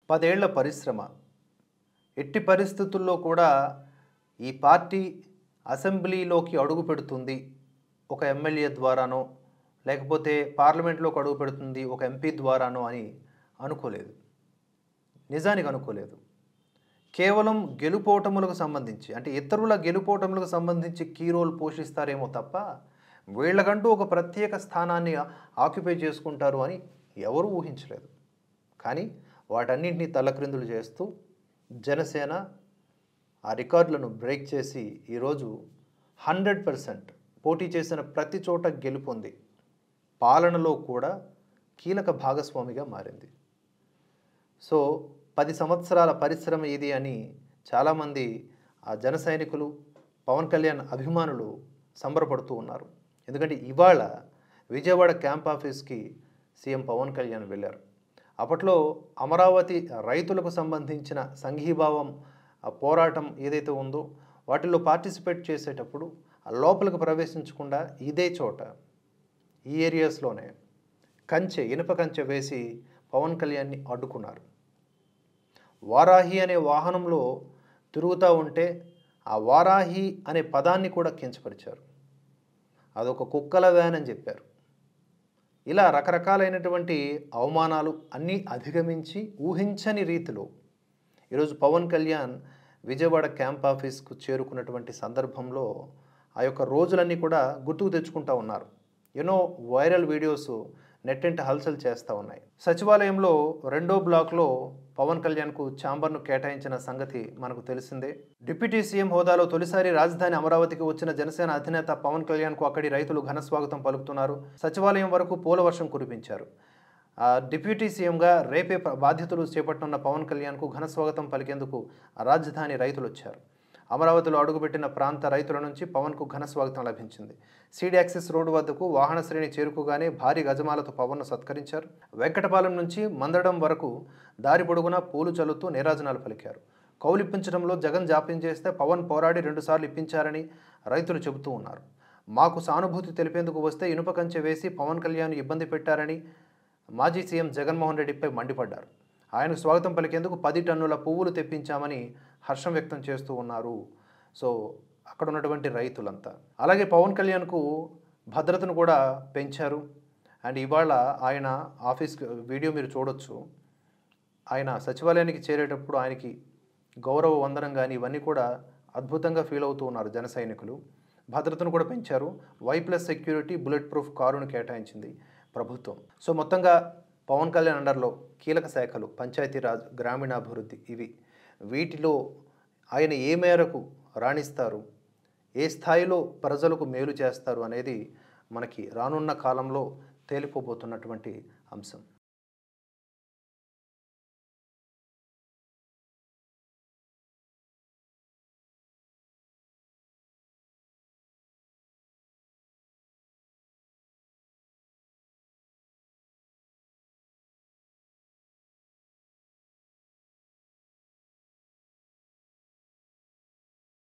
10 ఏళ్ల పరిశ్రమ. ఎట్టి పరిస్థితుల్లో కూడా ఈ పార్టీ అసెంబ్లీలోకి అడుగుపెడుతుంది ఒక ఎమ్మెల్యే ద్వారానో, లేకపోతే పార్లమెంట్‌లోకి అడుగుపెడుతుంది ఒక ఎంపీ ద్వారానో అని అనుకోలేదు. నిజానికి అనుకోలేదు. కేవలం గెలుపోటములకు సంబంధించి, అంటే ఇతరుల గెలుపోటములకు సంబంధించి కీ రోల్ పోషిస్తారేమో తప్ప, వీళ్ళకంటూ ఒక ప్రత్యేక స్థానాన్ని ఆక్యుపై చేసుకుంటారు అని ఎవరూ ఊహించలేదు. కానీ వాటన్నింటినీ తలక్రిందులు చేస్తూ జనసేన ఆ రికార్డులను బ్రేక్ చేసి ఈరోజు 100% పోటీ చేసిన ప్రతి చోట గెలుపొంది పాలనలో కూడా కీలక భాగస్వామిగా మారింది. సో 10 సంవత్సరాల పరిశ్రమ ఇది అని చాలామంది ఆ జన సైనికులు, పవన్ కళ్యాణ్ అభిమానులు సంబరపడుతూ ఉన్నారు. ఎందుకంటే ఇవాళ విజయవాడ క్యాంప్ ఆఫీస్కి సీఎం పవన్ కళ్యాణ్ వెళ్ళారు. అప్పట్లో అమరావతి రైతులకు సంబంధించిన సంఘీభావం పోరాటం ఏదైతే ఉందో వాటిల్లో పార్టిసిపేట్ చేసేటప్పుడు లోపలికి ప్రవేశించకుండా ఇదే చోట, ఈ ఏరియాస్లోనే ఇనుప కంచె వేసి పవన్ కళ్యాణ్ని అడ్డుకున్నారు. వారాహి అనే వాహనంలో తిరుగుతూ ఉంటే ఆ వారాహి అనే పదాన్ని కూడా కించపరిచారు. అదొక కుక్కల వ్యాన్ అని చెప్పారు. ఇలా రకరకాలైనటువంటి అవమానాలు అన్నీ అధిగమించి ఊహించని రీతిలో ఈరోజు పవన్ కళ్యాణ్ విజయవాడ క్యాంప్ ఆఫీస్కు చేరుకున్నటువంటి సందర్భంలో ఆ యొక్క రోజులన్నీ కూడా గుర్తుకు తెచ్చుకుంటూ ఉన్నారు. ఎన్నో వైరల్ వీడియోస్ నెట్టింట హల్చల్ చేస్తూ ఉన్నాయి. సచివాలయంలో 2వ బ్లాక్లో పవన్ కళ్యాణ్కు ఛాంబర్ను కేటాయించిన సంగతి మనకు తెలిసిందే. డిప్యూటీ సీఎం హోదాలో తొలిసారి రాజధాని అమరావతికి వచ్చిన జనసేన అధినేత పవన్ కళ్యాణ్కు అక్కడి రైతులు ఘన స్వాగతం పలుకుతున్నారు. సచివాలయం వరకు పూల వర్షం కురిపించారు. డిప్యూటీ సీఎంగా రేపే బాధ్యతలు చేపట్టనున్న పవన్ కళ్యాణ్కు ఘన స్వాగతం పలికేందుకు రాజధాని రైతులు వచ్చారు. అమరావతిలో అడుగుపెట్టిన ప్రాంత రైతుల నుంచి పవన్కు ఘన స్వాగతం లభించింది. సీడ్ యాక్సెస్ రోడ్డు వద్దకు వాహన శ్రేణి చేరుకోగానే భారీ గజమాలతో పవన్ను సత్కరించారు. వెంకటపాలెం నుంచి మందడం వరకు దారి పొడుగునా పూలు చల్లుతూ నీరాజనాలు పలికారు. కౌలిప్పించడంలో జగన్ జాప్యం చేస్తే పవన్ పోరాడి 2 సార్లు ఇప్పించారని రైతులు చెబుతూ ఉన్నారు. మాకు సానుభూతి తెలిపేందుకు వస్తే ఇనుప కంచె వేసి పవన్ కళ్యాణ్ ఇబ్బంది పెట్టారని మాజీ సీఎం జగన్మోహన్ రెడ్డిపై మండిపడ్డారు. ఆయనకు స్వాగతం పలికేందుకు 10 టన్నుల పువ్వులు తెప్పించామని హర్షం వ్యక్తం చేస్తూ ఉన్నారు. సో అక్కడ ఉన్నటువంటి రైతులంతా అలాగే పవన్ కళ్యాణ్కు భద్రతను కూడా పెంచారు. అండ్ ఇవాళ ఆయన ఆఫీస్ వీడియో మీరు చూడొచ్చు. ఆయన సచివాలయానికి చేరేటప్పుడు ఆయనకి గౌరవ వందనం కానీ ఇవన్నీ కూడా అద్భుతంగా ఫీల్ అవుతూ ఉన్నారు జన సైనికులు. భద్రతను కూడా పెంచారు. Y+ సెక్యూరిటీ బుల్లెట్ ప్రూఫ్ కారును కేటాయించింది ప్రభుత్వం. సో మొత్తంగా పవన్ కళ్యాణ్ అండర్లో కీలక శాఖలు పంచాయతీరాజ్, గ్రామీణాభివృద్ధి వీటిలో ఆయన ఏ మేరకు రాణిస్తారు, ఏ స్థాయిలో ప్రజలకు మేలు చేస్తారు అనేది మనకి రానున్న కాలంలో తేలిపోబోతున్నటువంటి అంశం.